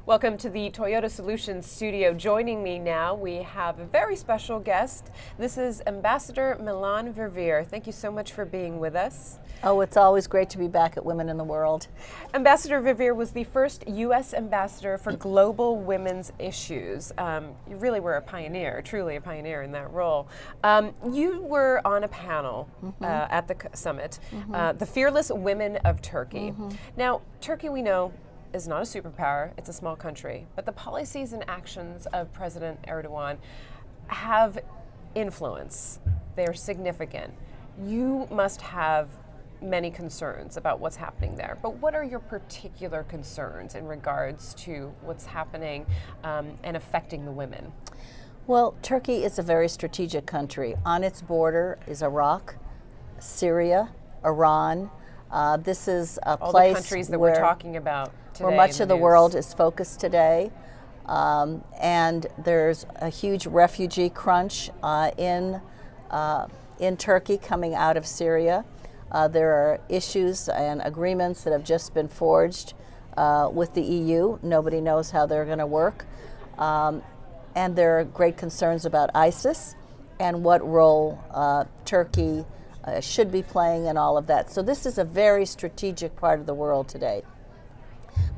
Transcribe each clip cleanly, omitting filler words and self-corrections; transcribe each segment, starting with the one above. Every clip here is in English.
Welcome to the Toyota Solutions studio. Joining me now, we have a very special guest. This is Ambassador Melanne Verveer. Thank you so much for being with us. Oh, it's always great to be back at Women in the World. Ambassador Verveer was the first U.S. ambassador for global women's issues. You really were a pioneer, truly a pioneer in that role. You were on a panel at the summit, The Fearless Women of Turkey. Now, Turkey, we know, is not a superpower, it's a small country, but the policies and actions of President Erdogan have influence. They're significant. You must have many concerns about what's happening there, but what are your particular concerns in regards to what's happening and affecting the women? Well, Turkey is a very strategic country. On its border is Iraq, Syria, Iran. This is a all place the countries that where we're talking about today where much of the news. world is focused today. And there's a huge refugee crunch in Turkey coming out of Syria. There are issues and agreements that have just been forged with the EU. Nobody knows how they're going to work. And there are great concerns about ISIS and what role Turkey should be playing in all of that. So this is a very strategic part of the world today.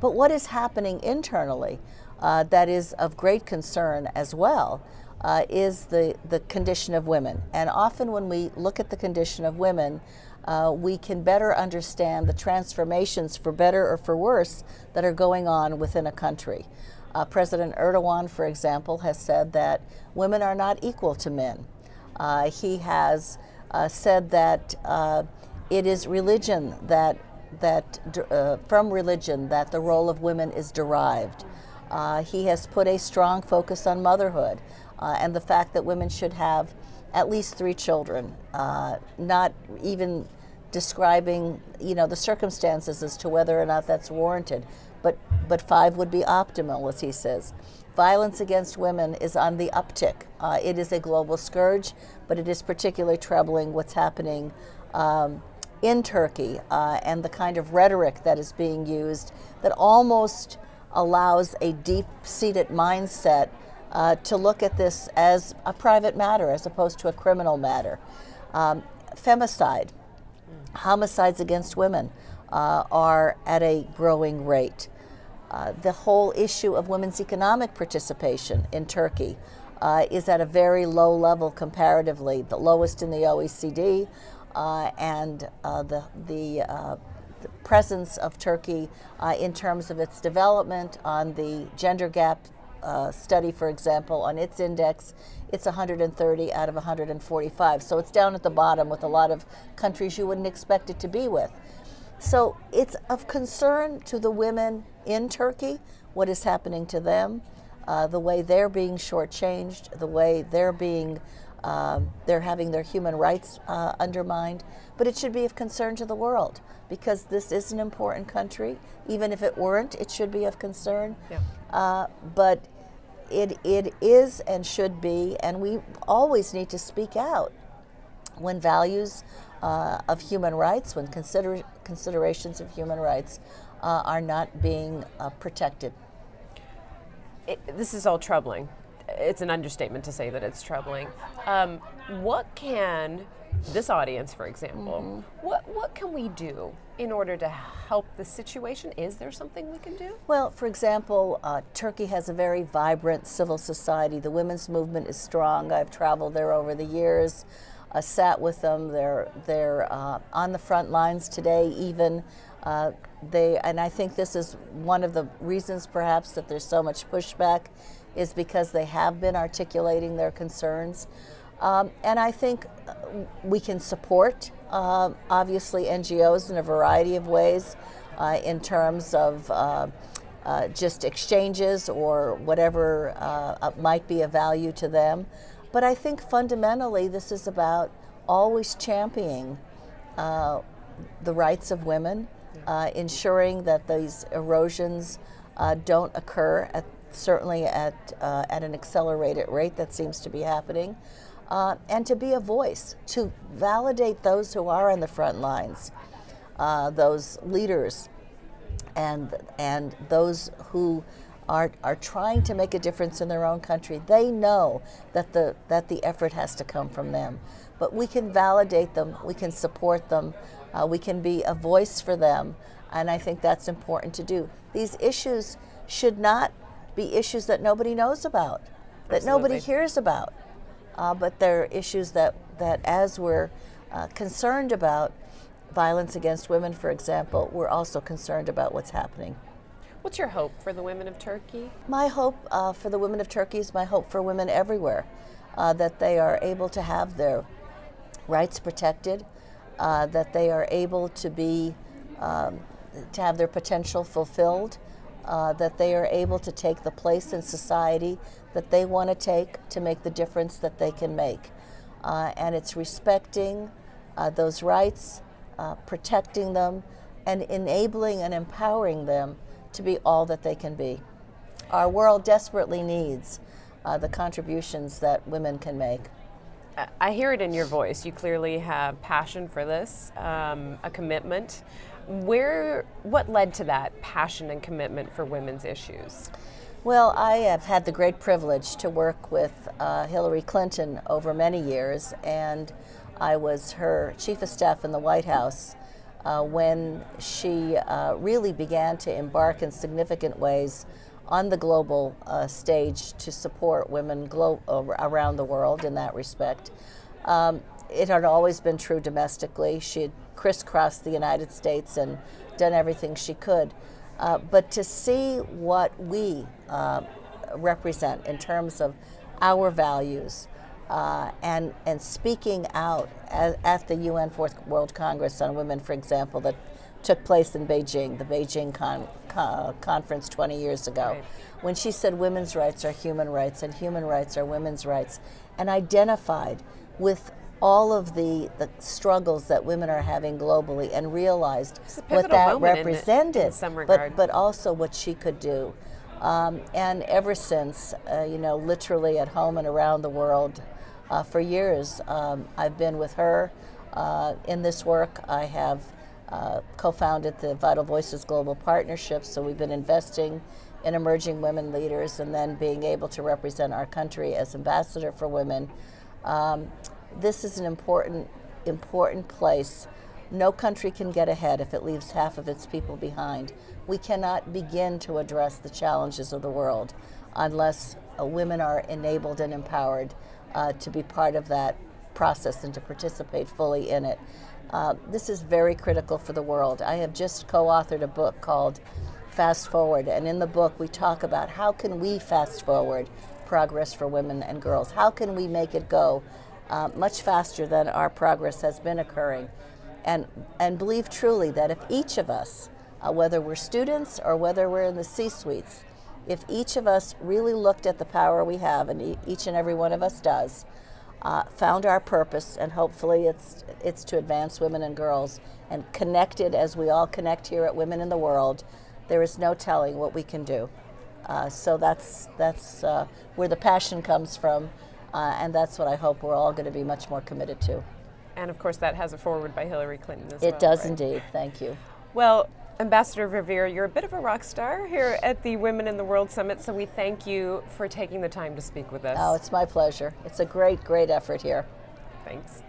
But what is happening internally that is of great concern as well is the condition of women. And often when we look at the condition of women, we can better understand the transformations, for better or for worse, that are going on within a country. President Erdogan, for example, has said that women are not equal to men. He has said that it is religion from religion that the role of women is derived. He has put a strong focus on motherhood and the fact that women should have at least 3 children, not even describing, the circumstances as to whether or not that's warranted, but 5 would be optimal, as he says. Violence against women is on the uptick. It is a global scourge, but it is particularly troubling what's happening in Turkey and the kind of rhetoric that is being used that almost allows a deep-seated mindset to look at this as a private matter as opposed to a criminal matter. Femicide, homicides against women are at a growing rate. The whole issue of women's economic participation in Turkey is at a very low level comparatively, the lowest in the OECD, and the presence of Turkey in terms of its development on the gender gap study, for example, on its index, it's 130 out of 145. So it's down at the bottom with a lot of countries you wouldn't expect it to be with. So it's of concern to the women in Turkey, what is happening to them, the way they're being shortchanged, the way they're having their human rights undermined. But it should be of concern to the world because this is an important country. Even if it weren't, it should be of concern. Yeah. But it is and should be, and we always need to speak out when values of human rights, when considerations of human rights are not being protected. This is all troubling. It's an understatement to say that it's troubling. What can this audience, for example, what can we do in order to help the situation? Is there something we can do? Well, for example, Turkey has a very vibrant civil society. The women's movement is strong. I've traveled there over the years. Sat with them. They're on the front lines today. Even and I think this is one of the reasons, perhaps, that there's so much pushback, is because they have been articulating their concerns. And I think we can support, obviously, NGOs in a variety of ways, in terms of just exchanges or whatever might be of value to them. But I think fundamentally this is about always championing the rights of women, ensuring that these erosions don't occur, certainly at an accelerated rate that seems to be happening, and to be a voice, to validate those who are on the front lines, those leaders, and those who are trying to make a difference in their own country, they know that the effort has to come from them. But we can validate them, we can support them, we can be a voice for them, and I think that's important to do. These issues should not be issues that nobody knows about, that nobody hears about, but they're issues that as we're concerned about violence against women, for example, we're also concerned about what's happening. What's your hope for the women of Turkey? My hope for the women of Turkey is my hope for women everywhere, that they are able to have their rights protected, that they are able to be to have their potential fulfilled, that they are able to take the place in society that they want to take to make the difference that they can make. And it's respecting those rights, protecting them, and enabling and empowering them to be all that they can be. Our world desperately needs the contributions that women can make. I hear it in your voice. You clearly have passion for this, a commitment. What led to that passion and commitment for women's issues? Well, I have had the great privilege to work with Hillary Clinton over many years, and I was her chief of staff in the White House when she really began to embark in significant ways on the global stage to support women around the world in that respect. It had always been true domestically. She had crisscrossed the United States and done everything she could. But to see what we represent in terms of our values and speaking out at the UN Fourth World Congress on Women, for example, that took place in Beijing, the Beijing conference 20 years ago, right, when she said women's rights are human rights and human rights are women's rights, and identified with all of the struggles that women are having globally and realized what that represented, in some regard. but also what she could do. And ever since, literally at home and around the world, for years, I've been with her in this work. I have co-founded the Vital Voices Global Partnership, so we've been investing in emerging women leaders and then being able to represent our country as ambassador for women. This is an important place. No country can get ahead if it leaves half of its people behind. We cannot begin to address the challenges of the world unless women are enabled and empowered to be part of that process and to participate fully in it. This is very critical for the world. I have just co-authored a book called Fast Forward, and in the book we talk about how can we fast forward progress for women and girls? How can we make it go much faster than our progress has been occurring? And believe truly that if each of us, whether we're students or whether we're in the C-suites, if each of us really looked at the power we have, and each and every one of us does, found our purpose, and hopefully it's to advance women and girls, and connected as we all connect here at Women in the World, there is no telling what we can do. So that's where the passion comes from, and that's what I hope we're all going to be much more committed to. And of course that has a foreword by Hillary Clinton as well. It does, right? Indeed. Thank you. Well, Ambassador Verveer, you're a bit of a rock star here at the Women in the World Summit, so we thank you for taking the time to speak with us. Oh, it's my pleasure. It's a great effort here. Thanks.